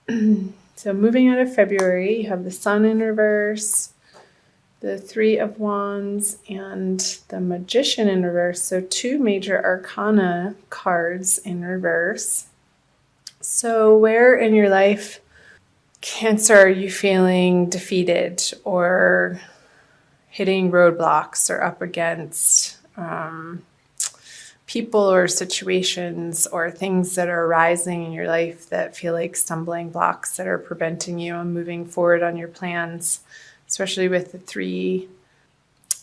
So moving out of February, you have the Sun in reverse, the Three of Wands, and the Magician in reverse. So 2 major arcana cards in reverse. So where in your life, Cancer, are you feeling defeated or hitting roadblocks or up against people or situations or things that are arising in your life that feel like stumbling blocks that are preventing you on moving forward on your plans, especially with the three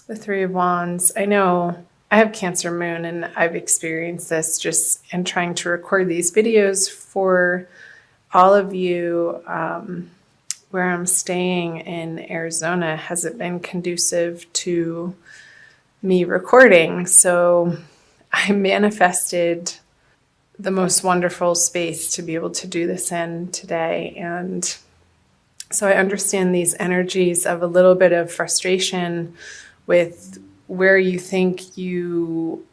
of Wands? I know I have Cancer Moon, and I've experienced this just in trying to record these videos for all of you. Where I'm staying in Arizona hasn't been conducive to me recording. So I manifested the most wonderful space to be able to do this in today. And so I understand these energies of a little bit of frustration with where you think you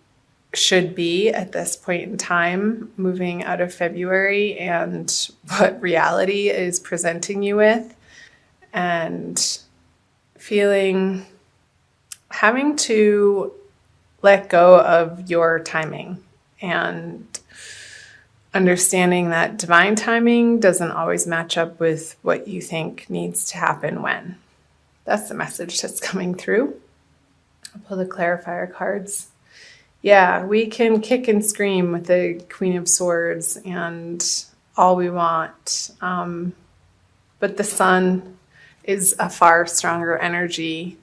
should be at this point in time, moving out of February, and what reality is presenting you with, and having to let go of your timing and understanding that divine timing doesn't always match up with what you think needs to happen when. That's the message that's coming through. I'll pull the clarifier cards. Yeah, we can kick and scream with the Queen of Swords and all we want. But the Sun is a far stronger energy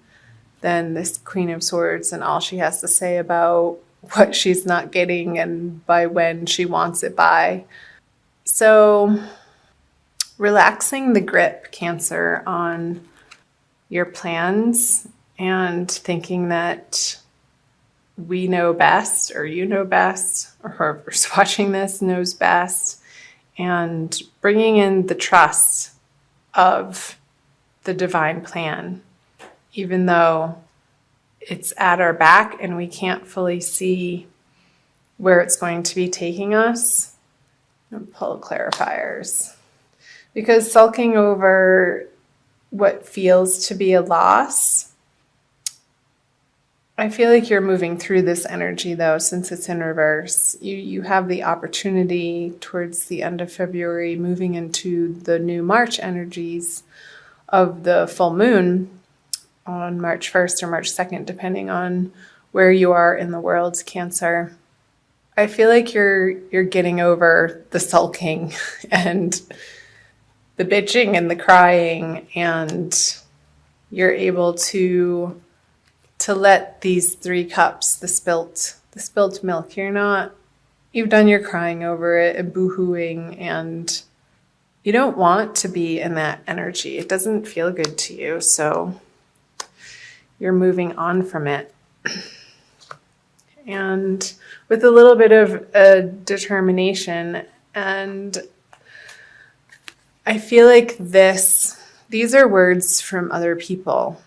than this Queen of Swords and all she has to say about what she's not getting and by when she wants it by. So relaxing the grip, Cancer, on your plans and thinking that we know best, or you know best, or whoever's watching this knows best, and bringing in the trust of the divine plan, even though it's at our back and we can't fully see where it's going to be taking us. And pull clarifiers. Because sulking over what feels to be a loss, I feel like you're moving through this energy, though, since it's in reverse. You have the opportunity towards the end of February, moving into the new March energies of the full moon on March 1st or March 2nd, depending on where you are in the world, Cancer. I feel like you're getting over the sulking and the bitching and the crying, and you're able to let these 3 cups, the spilt milk, you've done your crying over it and boo-hooing, and you don't want to be in that energy. It doesn't feel good to you, so you're moving on from it. And with a little bit of determination, and I feel like these are words from other people,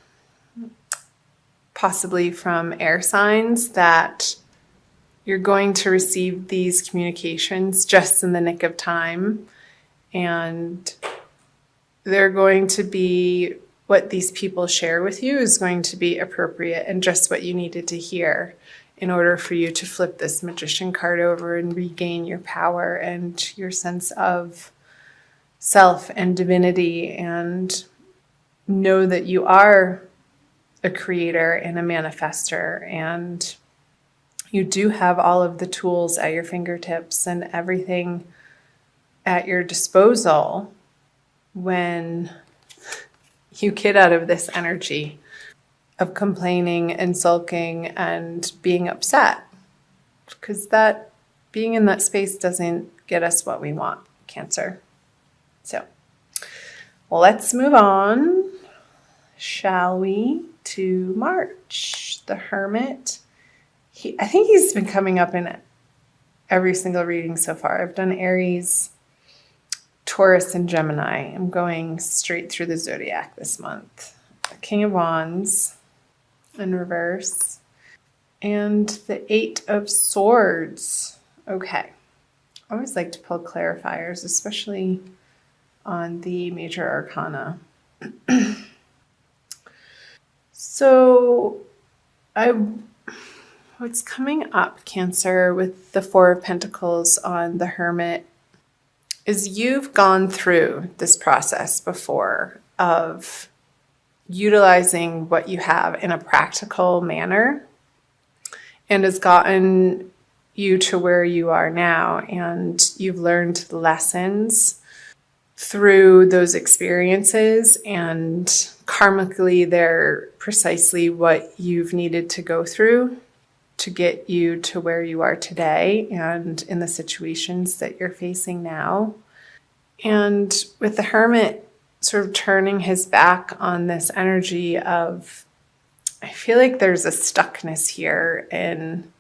possibly from air signs, that you're going to receive these communications just in the nick of time, and they're going to be, what these people share with you is going to be appropriate and just what you needed to hear in order for you to flip this Magician card over and regain your power and your sense of self and divinity, and know that you are a creator and a manifester, and you do have all of the tools at your fingertips and everything at your disposal when you get out of this energy of complaining and sulking and being upset, because that being in that space doesn't get us what we want, Cancer. So let's move on, shall we, to March. The Hermit. I think he's been coming up in every single reading so far. I've done Aries, Taurus, and Gemini. I'm going straight through the zodiac this month. The King of Wands in reverse, and the 8 of Swords. Okay. I always like to pull clarifiers, especially on the Major Arcana. So what's coming up, Cancer, with the Four of Pentacles on the Hermit is you've gone through this process before of utilizing what you have in a practical manner, and has gotten you to where you are now, and you've learned the lessons through those experiences, and karmically they're precisely what you've needed to go through to get you to where you are today and in the situations that you're facing now. And with the Hermit sort of turning his back on this energy of, I feel like there's a stuckness here in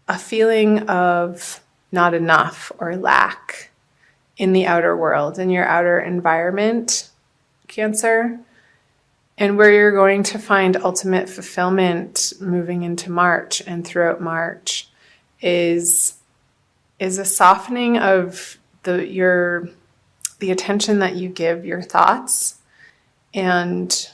a feeling of not enough or lack in the outer world, in your outer environment, Cancer, and where you're going to find ultimate fulfillment moving into March and throughout March is a softening of the attention that you give your thoughts, and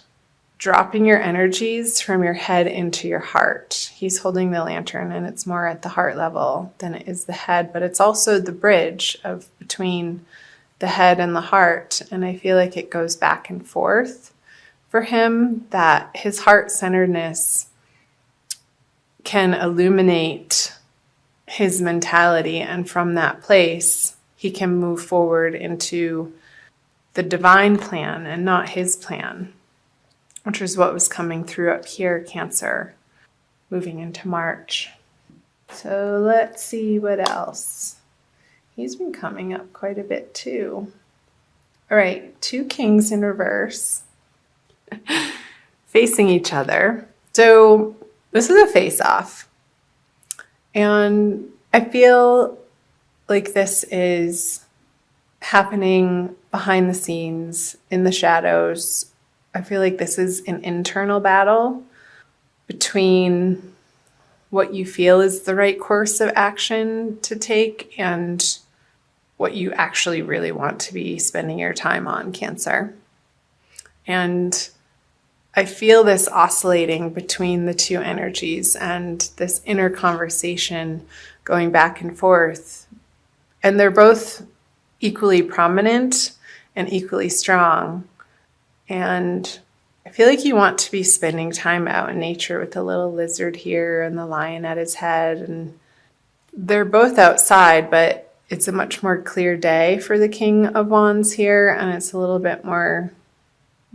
dropping your energies from your head into your heart. He's holding the lantern, and it's more at the heart level than it is the head, but it's also the bridge of between the head and the heart. And I feel like it goes back and forth for him, that his heart-centeredness can illuminate his mentality, and from that place he can move forward into the divine plan and not his plan, which is what was coming through up here, Cancer, moving into March. So let's see what else. He's been coming up quite a bit too. All right, 2 kings in reverse facing each other. So this is a face-off. And I feel like this is happening behind the scenes, in the shadows. I feel like this is an internal battle between what you feel is the right course of action to take and what you actually really want to be spending your time on, Cancer. And I feel this oscillating between the two energies and this inner conversation going back and forth. And they're both equally prominent and equally strong. And I feel like you want to be spending time out in nature with the little lizard here and the lion at his head. And they're both outside, but it's a much more clear day for the King of Wands here. And it's a little bit more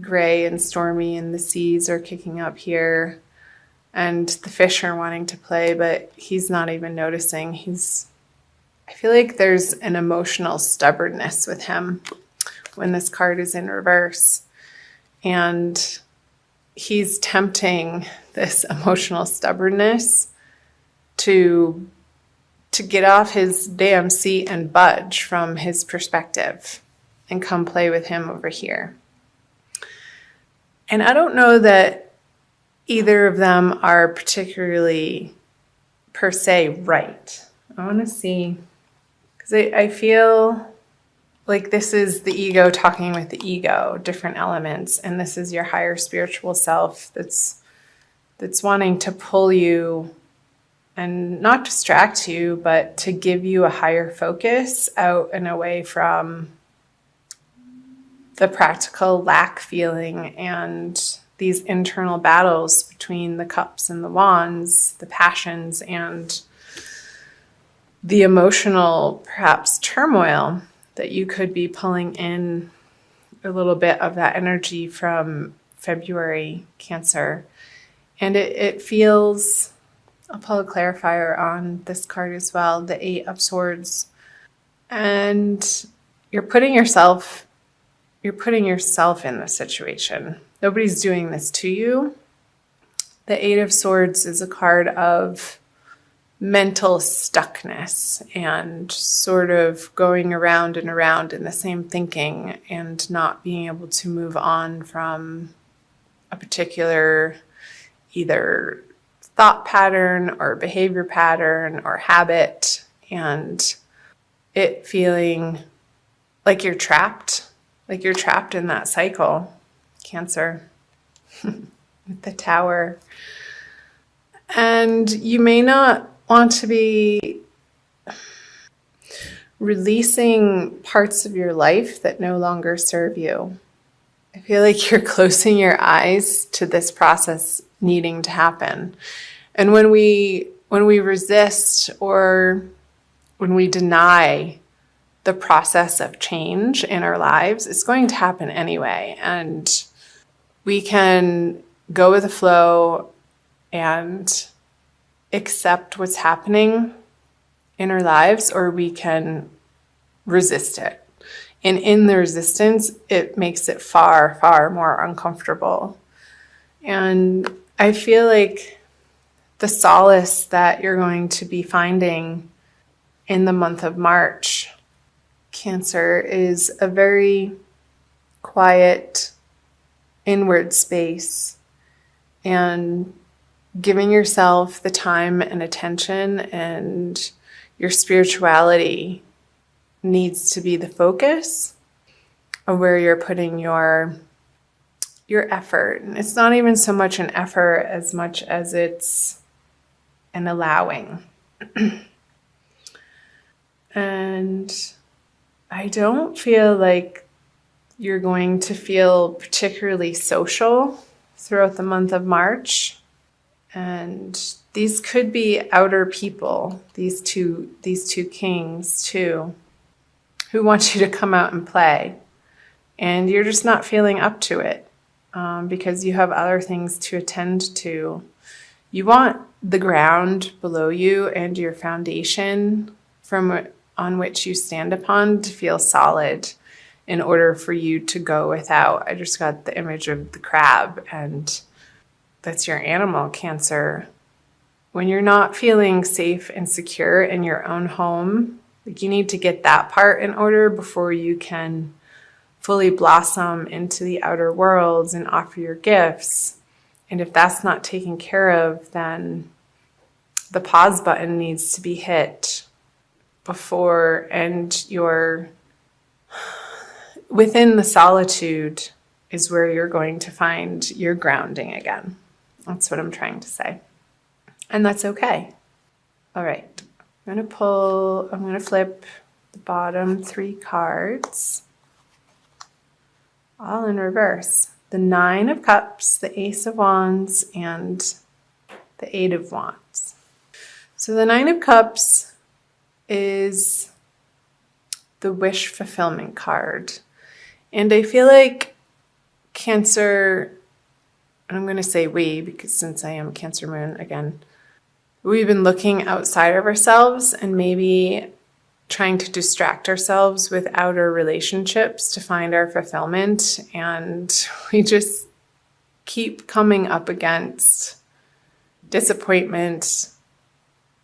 gray and stormy, and the seas are kicking up here. And the fish are wanting to play, but he's not even noticing. I feel like there's an emotional stubbornness with him when this card is in reverse. And he's tempting this emotional stubbornness to get off his damn seat and budge from his perspective and come play with him over here. And I don't know that either of them are particularly per se right. I want to see, because I feel like this is the ego talking with the ego, different elements, and this is your higher spiritual self that's wanting to pull you and not distract you, but to give you a higher focus out and away from the practical lack feeling and these internal battles between the cups and the wands, the passions and the emotional, perhaps, turmoil that you could be pulling in a little bit of that energy from February, Cancer. And it feels, I'll pull a clarifier on this card as well, the 8 of Swords. And you're putting yourself in this situation. Nobody's doing this to you. The 8 of Swords is a card of mental stuckness and sort of going around and around in the same thinking and not being able to move on from a particular either thought pattern or behavior pattern or habit, and it feeling like you're trapped like you're trapped in that cycle, Cancer, with the Tower. And you may not want to be releasing parts of your life that no longer serve you. I feel like you're closing your eyes to this process needing to happen. And when we resist or when we deny the process of change in our lives, it's going to happen anyway. And we can go with the flow and accept what's happening in our lives, or we can resist it. And in the resistance, it makes it far, far more uncomfortable. And I feel like the solace that you're going to be finding in the month of March, Cancer, is a very quiet, inward space, and giving yourself the time and attention, and your spirituality needs to be the focus of where you're putting your effort. And it's not even so much an effort as much as it's an allowing. And I don't feel like you're going to feel particularly social throughout the month of March. And these could be outer people, these two kings too, who want you to come out and play. And you're just not feeling up to it because you have other things to attend to. You want the ground below you and your foundation on which you stand upon to feel solid in order for you to go without. I just got the image of the crab, and that's your animal, Cancer. When you're not feeling safe and secure in your own home, like, you need to get that part in order before you can fully blossom into the outer worlds and offer your gifts. And if that's not taken care of, then the pause button needs to be hit before, and you're within the solitude is where you're going to find your grounding again. That's what I'm trying to say. And that's okay. All right. I'm going to flip the bottom 3 cards, all in reverse. The 9 of Cups, the Ace of Wands, and the 8 of Wands. So the 9 of Cups is the wish fulfillment card. And I feel like Cancer, and I'm going to say we, because since I am Cancer Moon again, we've been looking outside of ourselves and maybe trying to distract ourselves with outer relationships to find our fulfillment. And we just keep coming up against disappointment.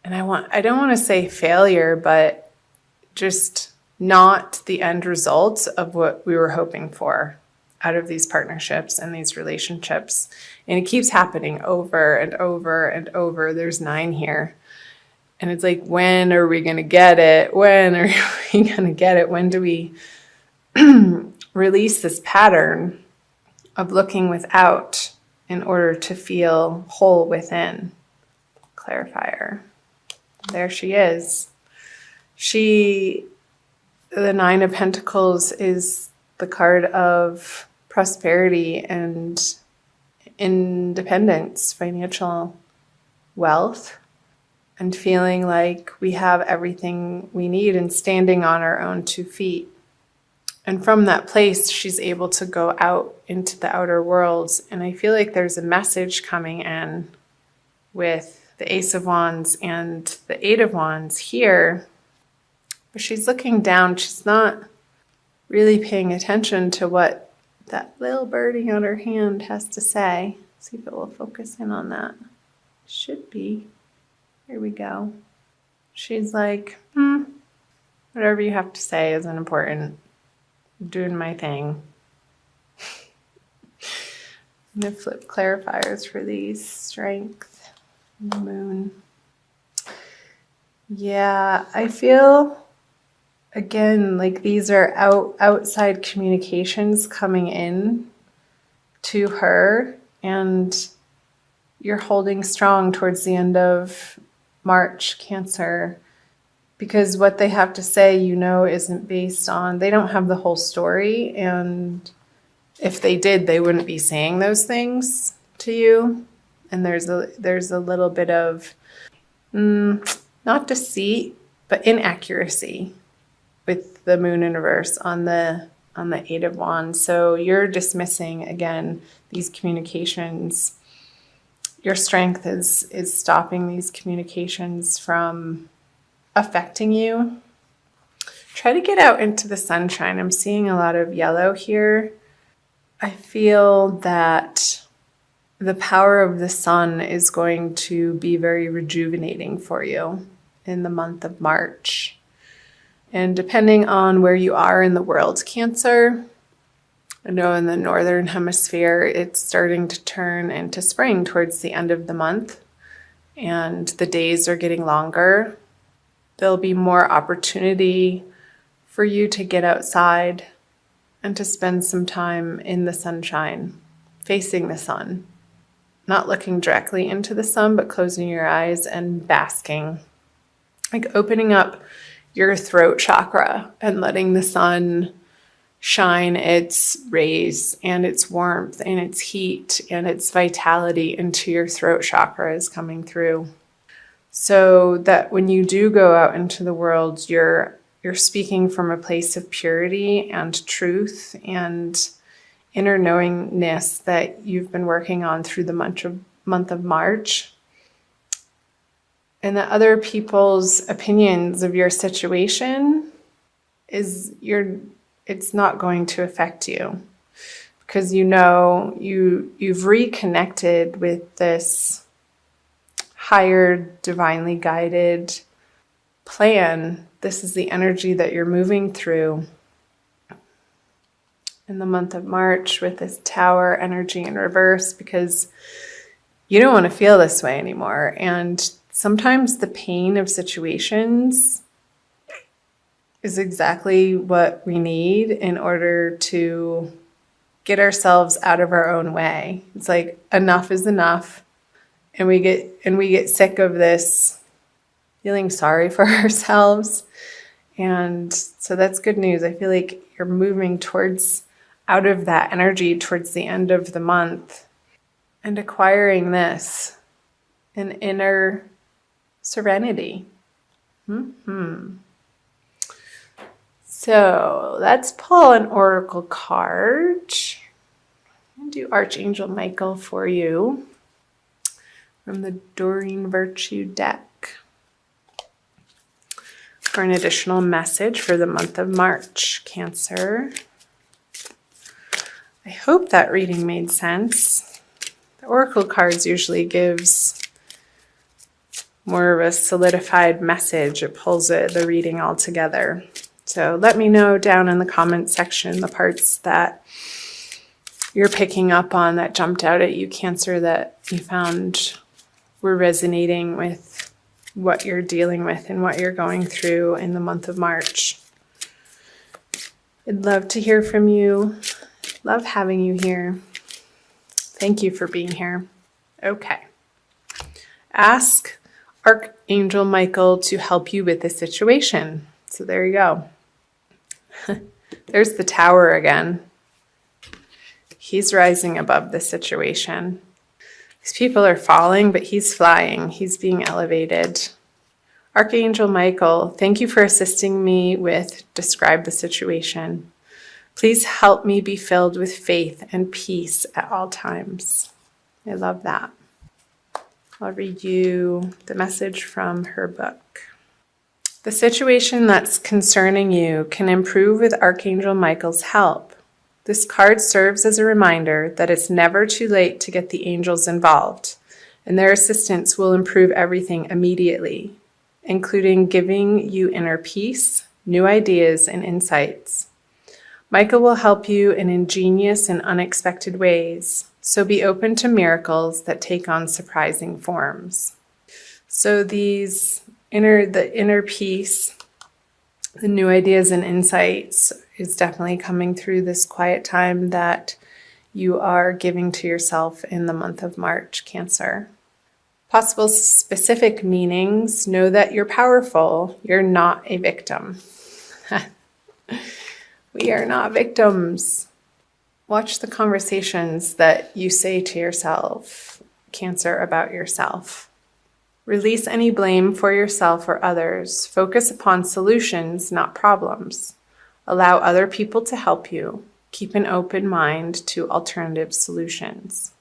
And I don't want to say failure, but just not the end result of what we were hoping for out of these partnerships and these relationships. And it keeps happening over and over and over. There's 9 here. And it's like, when are we going to get it? When are we going to get it? When do we release this pattern of looking without in order to feel whole within? Clarifier. There she is. The 9 of Pentacles is the card of prosperity and independence, financial wealth, and feeling like we have everything we need and standing on our own 2 feet. And from that place, she's able to go out into the outer worlds. And I feel like there's a message coming in with the Ace of Wands and the 8 of Wands here. But she's looking down. She's not really paying attention to what that little birdie on her hand has to say. See if it will focus in on that. Should be. Here we go. She's like, whatever you have to say isn't important. I'm doing my thing. I'm going to flip clarifiers for these. Strength, and the Moon. Yeah, I feel again, like these are outside communications coming in to her, and you're holding strong towards the end of March, Cancer, because what they have to say, isn't based on, they don't have the whole story. And if they did, they wouldn't be saying those things to you. And there's a little bit of, not deceit, but inaccuracy with the moon in reverse on the Eight of Wands. So you're dismissing, again, these communications. Your strength is stopping these communications from affecting you. Try to get out into the sunshine. I'm seeing a lot of yellow here. I feel that the power of the sun is going to be very rejuvenating for you in the month of March. And depending on where you are in the world, Cancer, I know in the northern hemisphere, it's starting to turn into spring towards the end of the month, and the days are getting longer. There'll be more opportunity for you to get outside and to spend some time in the sunshine, facing the sun, not looking directly into the sun, but closing your eyes and basking, like opening up your throat chakra and letting the sun shine its rays and its warmth and its heat and its vitality into your throat chakra is coming through. So that when you do go out into the world, you're speaking from a place of purity and truth and inner knowingness that you've been working on through the month of March. And that other people's opinions of your situation it's not going to affect you, because you've reconnected with this higher, divinely guided plan. This is the energy that you're moving through in the month of March with this Tower energy in reverse, because you don't want to feel this way anymore. And sometimes the pain of situations is exactly what we need in order to get ourselves out of our own way. It's like enough is enough. And we get sick of this feeling sorry for ourselves. And so that's good news. I feel like you're moving out of that energy towards the end of the month and acquiring an inner serenity. So let's pull an oracle card. I'm going to do Archangel Michael for you from the Doreen Virtue deck for an additional message for the month of March, Cancer. I hope that reading made sense. The oracle cards usually gives more of a solidified message. It pulls the reading all together. So let me know down in the comments section the parts that you're picking up on that jumped out at you, Cancer, that you found were resonating with what you're dealing with and what you're going through in the month of March. I'd love to hear from you. Love having you here. Thank you for being here. Okay. Ask Archangel Michael to help you with this situation. So there you go. There's the Tower again. He's rising above the situation. These people are falling, but he's flying. He's being elevated. Archangel Michael, thank you for assisting me with describe the situation. Please help me be filled with faith and peace at all times. I love that. I'll read you the message from her book. The situation that's concerning you can improve with Archangel Michael's help. This card serves as a reminder that it's never too late to get the angels involved, and their assistance will improve everything immediately, including giving you inner peace, new ideas, and insights. Michael will help you in ingenious and unexpected ways, so be open to miracles that take on surprising forms. So the inner peace The new ideas and insights is definitely coming through this quiet time that you are giving to yourself in the month of March, Cancer. Possible specific meanings: know that you're powerful. You're not a victim. We are not victims. Watch the conversations that you say to yourself, Cancer, about yourself. Release any blame for yourself or others. Focus upon solutions, not problems. Allow other people to help you. Keep an open mind to alternative solutions.